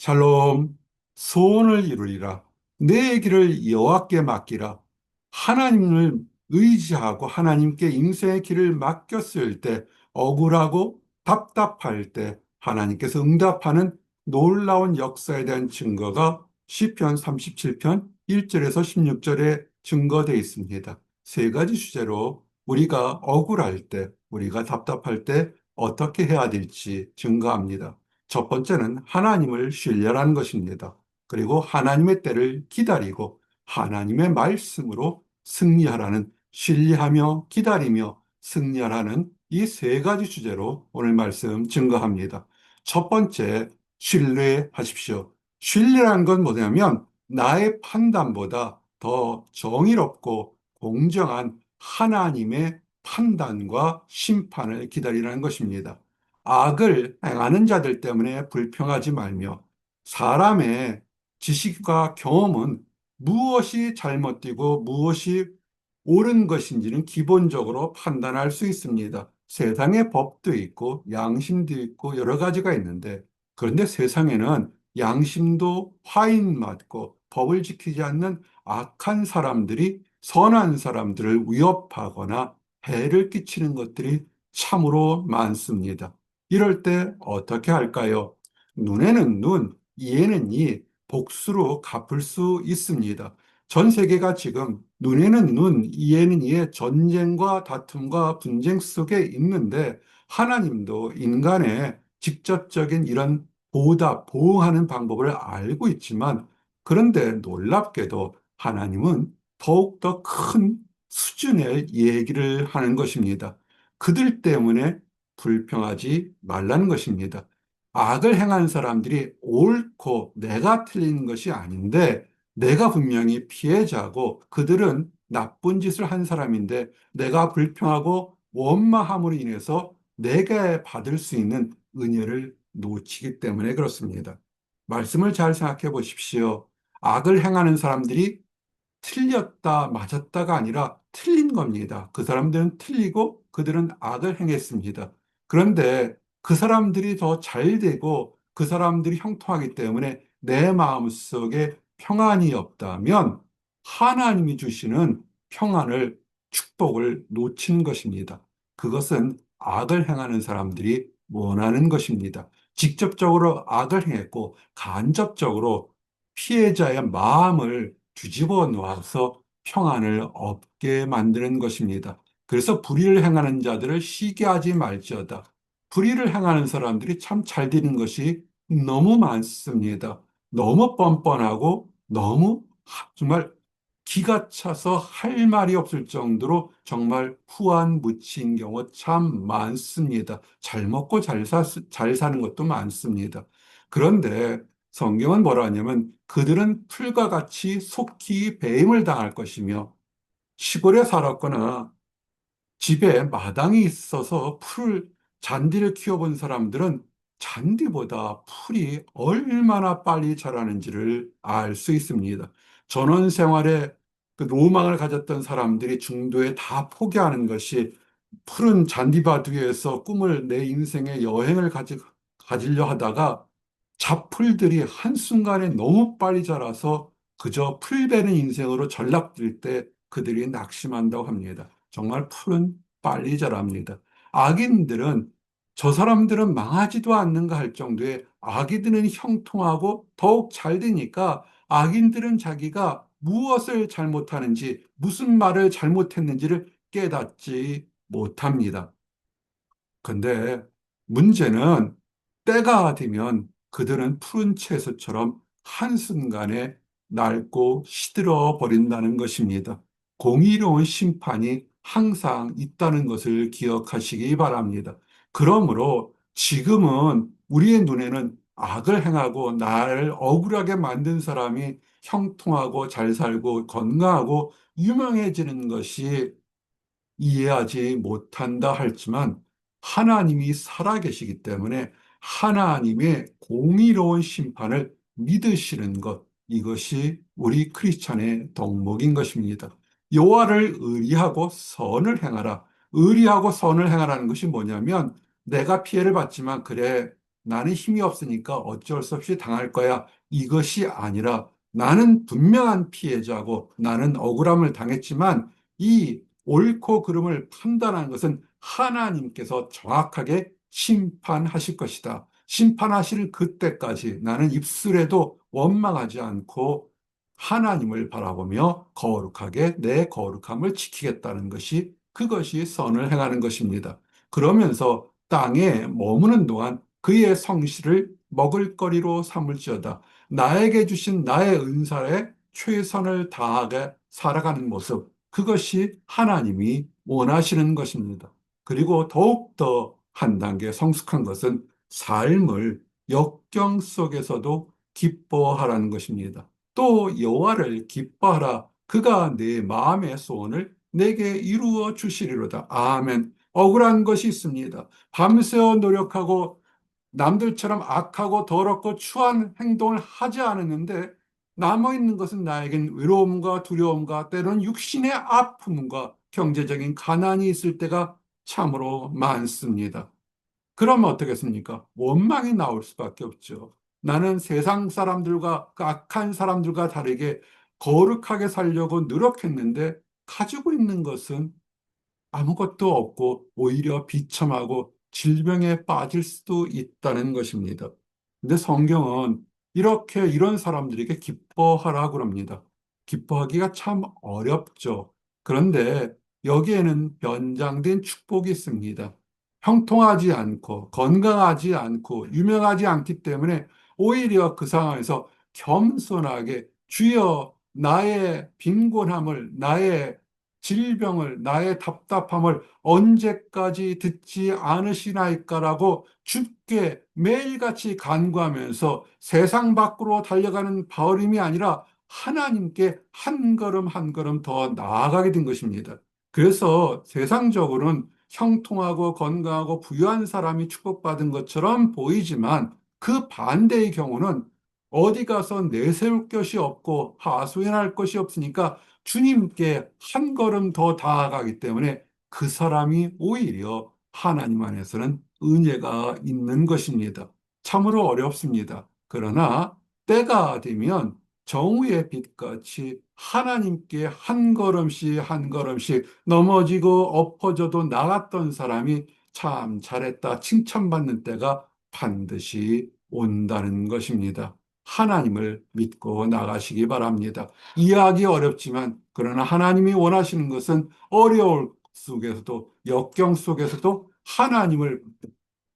샬롬, 소원을 이루리라. 내 길을 여호와께 맡기라. 하나님을 의지하고 하나님께 인생의 길을 맡겼을 때, 억울하고 답답할 때 하나님께서 응답하는 놀라운 역사에 대한 증거가 시편 37편 1절에서 16절에 증거되어 있습니다. 세 가지 주제로 우리가 억울할 때, 우리가 답답할 때 어떻게 해야 될지 증거합니다. 첫 번째는 하나님을 신뢰하는 것입니다. 그리고 하나님의 때를 기다리고 하나님의 말씀으로 승리하라는, 신뢰하며 기다리며 승리하라는 이 세 가지 주제로 오늘 말씀 증거합니다. 첫 번째, 신뢰하십시오. 신뢰라는 건 뭐냐면 나의 판단보다 더 정의롭고 공정한 하나님의 판단과 심판을 기다리라는 것입니다. 악을 행하는 자들 때문에 불평하지 말며 사람의 지식과 경험은 무엇이 잘못되고 무엇이 옳은 것인지는 기본적으로 판단할 수 있습니다. 세상에 법도 있고 양심도 있고 여러 가지가 있는데, 그런데 세상에는 양심도 화인 맞고 법을 지키지 않는 악한 사람들이 선한 사람들을 위협하거나 해를 끼치는 것들이 참으로 많습니다. 이럴 때 어떻게 할까요? 눈에는 눈, 이에는 이, 복수로 갚을 수 있습니다. 전 세계가 지금 눈에는 눈, 이에는 이의 전쟁과 다툼과 분쟁 속에 있는데, 하나님도 인간의 직접적인 이런 보답, 보응하는 방법을 알고 있지만, 그런데 놀랍게도 하나님은 더욱더 큰 수준의 얘기를 하는 것입니다. 그들 때문에 불평하지 말라는 것입니다. 악을 행한 사람들이 옳고 내가 틀린 것이 아닌데, 내가 분명히 피해자고 그들은 나쁜 짓을 한 사람인데 내가 불평하고 원망함으로 인해서 내게 받을 수 있는 은혜를 놓치기 때문에 그렇습니다. 말씀을 잘 생각해 보십시오. 악을 행하는 사람들이 틀렸다, 맞았다가 아니라 틀린 겁니다. 그 사람들은 틀리고 그들은 악을 행했습니다. 그런데 그 사람들이 더 잘 되고 그 사람들이 형통하기 때문에 내 마음속에 평안이 없다면 하나님이 주시는 평안을, 축복을 놓친 것입니다. 그것은 악을 행하는 사람들이 원하는 것입니다. 직접적으로 악을 행했고 간접적으로 피해자의 마음을 뒤집어 놓아서 평안을 없게 만드는 것입니다. 그래서 불의를 행하는 자들을 시기하지 말지어다. 불의를 행하는 사람들이 참 잘 되는 것이 너무 많습니다. 너무 뻔뻔하고 너무 정말 기가 차서 할 말이 없을 정도로 정말 후한 무치인 경우 참 많습니다. 잘 먹고 잘 사는 것도 많습니다. 그런데 성경은 뭐라 하냐면 그들은 풀과 같이 속히 배임을 당할 것이며, 시골에 살았거나 집에 마당이 있어서 잔디를 키워본 사람들은 잔디보다 풀이 얼마나 빨리 자라는지를 알 수 있습니다. 전원 생활에 그 로망을 가졌던 사람들이 중도에 다 포기하는 것이, 푸른 잔디밭 위에서 꿈을, 내 인생의 여행을 가지려 하다가 잡풀들이 한순간에 너무 빨리 자라서 그저 풀 베는 인생으로 전락될 때 그들이 낙심한다고 합니다. 정말 풀은 빨리 자랍니다. 악인들은, 저 사람들은 망하지도 않는가 할 정도의, 악인들은 형통하고 더욱 잘 되니까 악인들은 자기가 무엇을 잘못하는지, 무슨 말을 잘못했는지를 깨닫지 못합니다. 근데 문제는 때가 되면 그들은 푸른 채소처럼 한순간에 낡고 시들어 버린다는 것입니다. 공의로운 심판이 항상 있다는 것을 기억하시기 바랍니다. 그러므로 지금은 우리의 눈에는 악을 행하고 나를 억울하게 만든 사람이 형통하고 잘 살고 건강하고 유명해지는 것이 이해하지 못한다 할지만, 하나님이 살아계시기 때문에 하나님의 공의로운 심판을 믿으시는 것, 이것이 우리 크리스찬의 덕목인 것입니다. 여호와를 의리하고 선을 행하라. 의리하고 선을 행하라는 것이 뭐냐면, 내가 피해를 받지만 그래, 나는 힘이 없으니까 어쩔 수 없이 당할 거야. 이것이 아니라 나는 분명한 피해자고 나는 억울함을 당했지만 이 옳고 그름을 판단하는 것은 하나님께서 정확하게 심판하실 것이다. 심판하실 그때까지 나는 입술에도 원망하지 않고 하나님을 바라보며 거룩하게 내 거룩함을 지키겠다는 것이 그것이 선을 행하는 것입니다. 그러면서 땅에 머무는 동안 그의 성실을 먹을거리로 삼을지어다. 나에게 주신 나의 은사에 최선을 다하게 살아가는 모습, 그것이 하나님이 원하시는 것입니다. 그리고 더욱더 한 단계 성숙한 것은 삶을 역경 속에서도 기뻐하라는 것입니다. 또 여호와를 기뻐하라. 그가 내 마음의 소원을 내게 이루어 주시리로다. 아멘. 억울한 것이 있습니다. 밤새워 노력하고 남들처럼 악하고 더럽고 추한 행동을 하지 않았는데 남아있는 것은 나에겐 외로움과 두려움과 때로는 육신의 아픔과 경제적인 가난이 있을 때가 참으로 많습니다. 그러면 어떻겠습니까? 원망이 나올 수밖에 없죠. 나는 세상 사람들과 그 악한 사람들과 다르게 거룩하게 살려고 노력했는데 가지고 있는 것은 아무것도 없고 오히려 비참하고 질병에 빠질 수도 있다는 것입니다. 근데 성경은 이렇게 이런 사람들에게 기뻐하라고 합니다. 기뻐하기가 참 어렵죠. 그런데 여기에는 변장된 축복이 있습니다. 형통하지 않고 건강하지 않고 유명하지 않기 때문에 오히려 그 상황에서 겸손하게 주여 나의 빈곤함을 나의 질병을, 나의 답답함을 언제까지 듣지 않으시나이까라고 주께 매일같이 간구하면서 세상 밖으로 달려가는 바울임이 아니라 하나님께 한 걸음 한 걸음 더 나아가게 된 것입니다. 그래서 세상적으로는 형통하고 건강하고 부유한 사람이 축복받은 것처럼 보이지만 그 반대의 경우는 어디 가서 내세울 것이 없고 하소연할 것이 없으니까 주님께 한 걸음 더 다가가기 때문에 그 사람이 오히려 하나님 안에서는 은혜가 있는 것입니다. 참으로 어렵습니다. 그러나 때가 되면 정오의 빛같이 하나님께 한 걸음씩 한 걸음씩 넘어지고 엎어져도 나갔던 사람이 참 잘했다 칭찬받는 때가 반드시 온다는 것입니다. 하나님을 믿고 나가시기 바랍니다. 이해하기 어렵지만 그러나 하나님이 원하시는 것은 어려울 속에서도 역경 속에서도 하나님을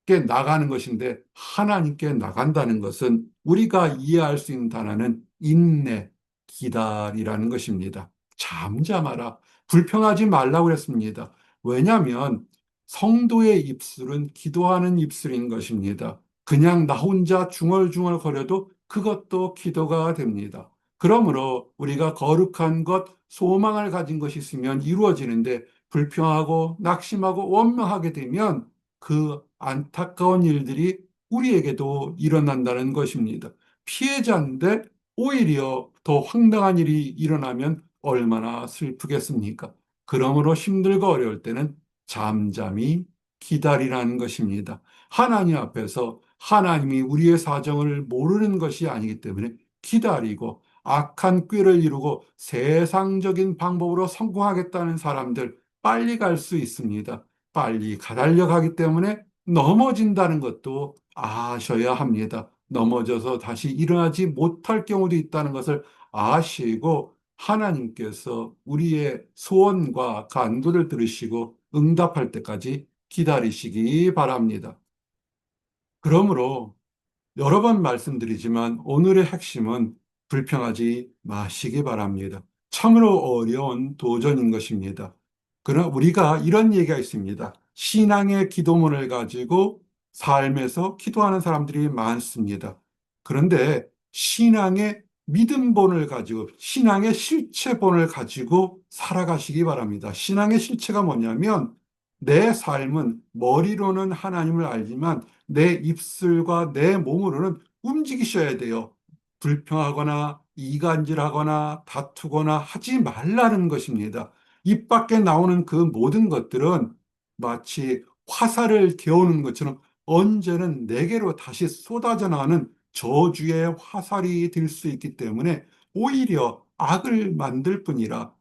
께 나가는 것인데 하나님께 나간다는 것은 우리가 이해할 수 있는 단어는 인내, 기다리라는 것입니다. 잠잠하라. 불평하지 말라고 그랬습니다. 왜냐하면 성도의 입술은 기도하는 입술인 것입니다. 그냥 나 혼자 중얼중얼 거려도 그것도 기도가 됩니다. 그러므로 우리가 거룩한 것, 소망을 가진 것이 있으면 이루어지는데 불평하고 낙심하고 원망하게 되면 그 안타까운 일들이 우리에게도 일어난다는 것입니다. 피해자인데 오히려 더 황당한 일이 일어나면 얼마나 슬프겠습니까? 그러므로 힘들고 어려울 때는 잠잠히 기다리라는 것입니다. 하나님 앞에서 하나님이 우리의 사정을 모르는 것이 아니기 때문에 기다리고 악한 꾀를 이루고 세상적인 방법으로 성공하겠다는 사람들 빨리 갈 수 있습니다. 빨리 달려가기 때문에 넘어진다는 것도 아셔야 합니다. 넘어져서 다시 일어나지 못할 경우도 있다는 것을 아시고 하나님께서 우리의 소원과 간구를 들으시고 응답할 때까지 기다리시기 바랍니다. 그러므로 여러 번 말씀드리지만 오늘의 핵심은 불평하지 마시기 바랍니다. 참으로 어려운 도전인 것입니다. 그러나 우리가 이런 얘기가 있습니다. 신앙의 기도문을 가지고 삶에서 기도하는 사람들이 많습니다. 그런데 신앙의 믿음본을 가지고 신앙의 실체본을 가지고 살아가시기 바랍니다. 신앙의 실체가 뭐냐면 내 삶은 머리로는 하나님을 알지만 내 입술과 내 몸으로는 움직이셔야 돼요. 불평하거나 이간질하거나 다투거나 하지 말라는 것입니다. 입 밖에 나오는 그 모든 것들은 마치 화살을 개우는 것처럼 언제는 내게로 다시 쏟아져 나가는 저주의 화살이 될 수 있기 때문에 오히려 악을 만들 뿐이라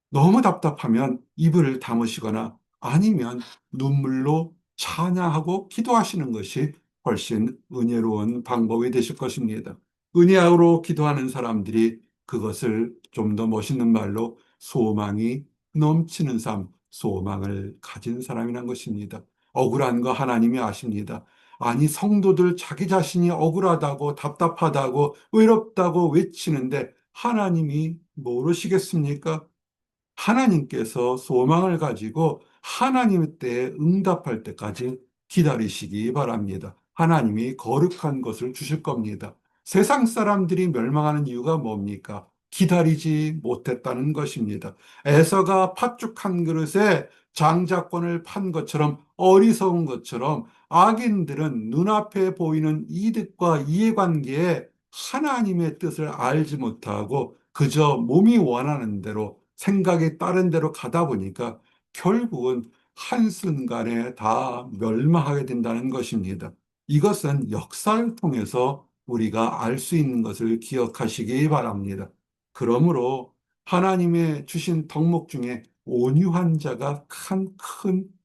너무 답답하면 입을 다무시거나 아니면 눈물로 찬양하고 기도하시는 것이 훨씬 은혜로운 방법이 되실 것입니다. 은혜로 기도하는 사람들이 그것을 좀 더 멋있는 말로 소망이 넘치는 삶, 소망을 가진 사람이란 것입니다. 억울한 거 하나님이 아십니다. 아니, 성도들 자기 자신이 억울하다고 답답하다고 외롭다고 외치는데 하나님이 모르시겠습니까? 하나님께서 소망을 가지고 하나님의 때에 응답할 때까지 기다리시기 바랍니다. 하나님이 거룩한 것을 주실 겁니다. 세상 사람들이 멸망하는 이유가 뭡니까? 기다리지 못했다는 것입니다. 에서가 팥죽 한 그릇에 장자권을 판 것처럼 어리석은 것처럼 악인들은 눈앞에 보이는 이득과 이해관계에 하나님의 뜻을 알지 못하고 그저 몸이 원하는 대로 생각이 다른 대로 가다 보니까 결국은 한순간에 다 멸망하게 된다는 것입니다. 이것은 역사를 통해서 우리가 알 수 있는 것을 기억하시기 바랍니다. 그러므로 하나님의 주신 덕목 중에 온유한 자가 큰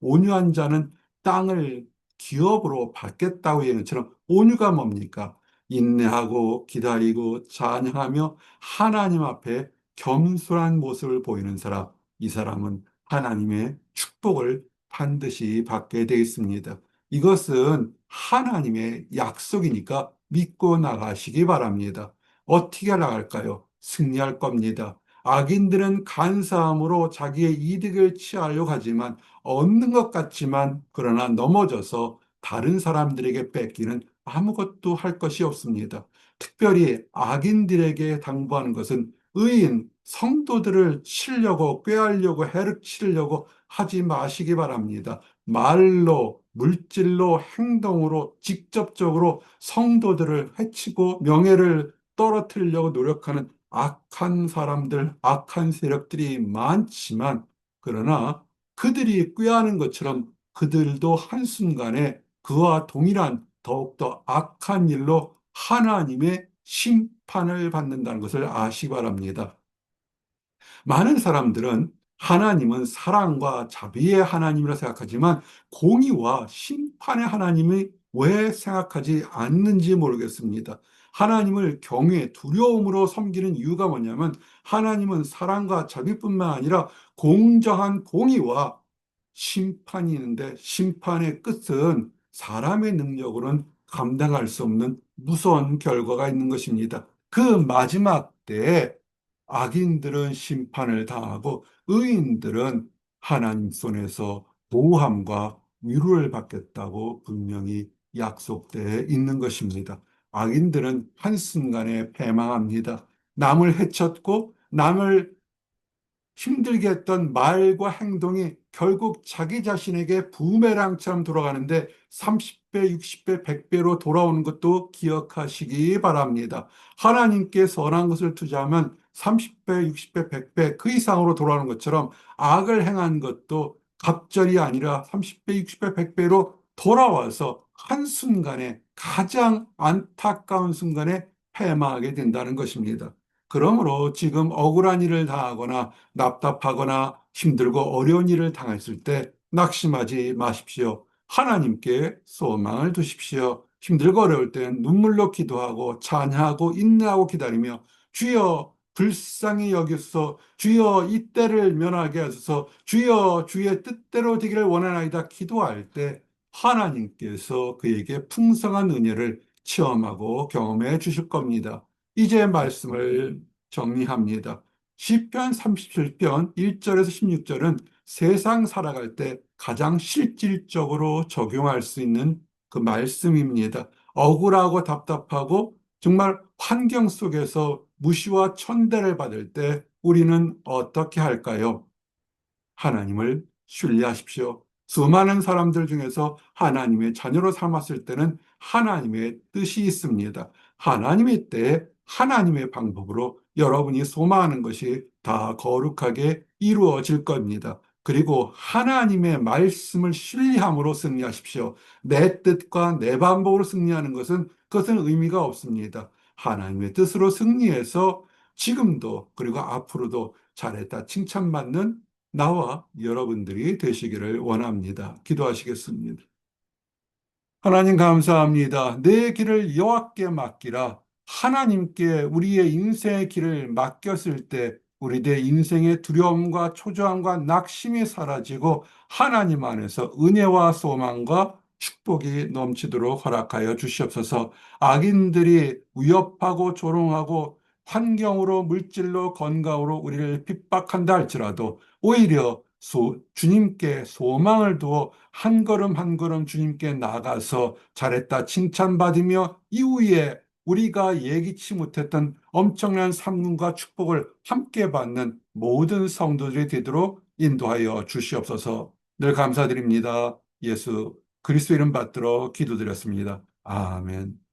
온유한 자는 땅을 기업으로 받겠다고 얘기하는 것처럼 온유가 뭡니까? 인내하고 기다리고 찬양하며 하나님 앞에 겸손한 모습을 보이는 사람, 이 사람은 하나님의 축복을 반드시 받게 되어 있습니다. 이것은 하나님의 약속이니까 믿고 나가시기 바랍니다. 어떻게 나갈까요? 승리할 겁니다. 악인들은 간사함으로 자기의 이득을 취하려고 하지만 얻는 것 같지만 그러나 넘어져서 다른 사람들에게 뺏기는 아무것도 할 것이 없습니다. 특별히 악인들에게 당부하는 것은 의인, 성도들을 치려고 꾀하려고 해를 치려고 하지 마시기 바랍니다. 말로, 물질로, 행동으로 직접적으로 성도들을 해치고 명예를 떨어뜨리려고 노력하는 악한 사람들, 악한 세력들이 많지만 그러나 그들이 꾀하는 것처럼 그들도 한순간에 그와 동일한 더욱더 악한 일로 하나님의 심판을 받는다는 것을 아시기 바랍니다. 많은 사람들은 하나님은 사랑과 자비의 하나님이라 생각하지만 공의와 심판의 하나님이 왜 생각하지 않는지 모르겠습니다. 하나님을 경외, 두려움으로 섬기는 이유가 뭐냐면 하나님은 사랑과 자비뿐만 아니라 공정한 공의와 심판이 있는데 심판의 끝은 사람의 능력으로는 감당할 수 없는 무서운 결과가 있는 것입니다. 그 마지막 때에 악인들은 심판을 당하고 의인들은 하나님 손에서 보호함과 위로를 받겠다고 분명히 약속되어 있는 것입니다. 악인들은 한순간에 패망합니다. 남을 해쳤고 남을 힘들게 했던 말과 행동이 결국 자기 자신에게 부메랑처럼 돌아가는데 30배, 60배, 100배로 돌아오는 것도 기억하시기 바랍니다. 하나님께 선한 것을 투자하면 30배, 60배, 100배 그 이상으로 돌아오는 것처럼 악을 행한 것도 갑절이 아니라 30배, 60배, 100배로 돌아와서 한순간에 가장 안타까운 순간에 패망하게 된다는 것입니다. 그러므로 지금 억울한 일을 당하거나 답답하거나 힘들고 어려운 일을 당했을 때 낙심하지 마십시오. 하나님께 소망을 두십시오. 힘들고 어려울 땐 눈물로 기도하고 찬양하고 인내하고 기다리며 주여 불쌍히 여기소서 주여 이 때를 면하게 하소서 주여 주의 뜻대로 되기를 원하나이다 기도할 때 하나님께서 그에게 풍성한 은혜를 체험하고 경험해 주실 겁니다. 이제 말씀을 정리합니다. 시편 37편 1절에서 16절은 세상 살아갈 때 가장 실질적으로 적용할 수 있는 그 말씀입니다. 억울하고 답답하고 정말 환경 속에서 무시와 천대를 받을 때 우리는 어떻게 할까요? 하나님을 신뢰하십시오. 수많은 사람들 중에서 하나님의 자녀로 삼았을 때는 하나님의 뜻이 있습니다. 하나님의 때에 하나님의 방법으로 여러분이 소망하는 것이 다 거룩하게 이루어질 겁니다. 그리고 하나님의 말씀을 신뢰함으로 승리하십시오. 내 뜻과 내 방법으로 승리하는 그것은 의미가 없습니다. 하나님의 뜻으로 승리해서 지금도 그리고 앞으로도 잘했다 칭찬받는 나와 여러분들이 되시기를 원합니다. 기도하시겠습니다. 하나님 감사합니다. 내 길을 여호와께 맡기라. 하나님께 우리의 인생의 길을 맡겼을 때 우리 내 인생의 두려움과 초조함과 낙심이 사라지고 하나님 안에서 은혜와 소망과 축복이 넘치도록 허락하여 주시옵소서. 악인들이 위협하고 조롱하고 환경으로 물질로 건강으로 우리를 핍박한다 할지라도 오히려 주님께 소망을 두어 한 걸음 한 걸음 주님께 나가서 잘했다 칭찬받으며 이후에 우리가 예기치 못했던 엄청난 상급과 축복을 함께 받는 모든 성도들이 되도록 인도하여 주시옵소서. 늘 감사드립니다. 예수 그리스도 이름 받들어 기도드렸습니다. 아멘.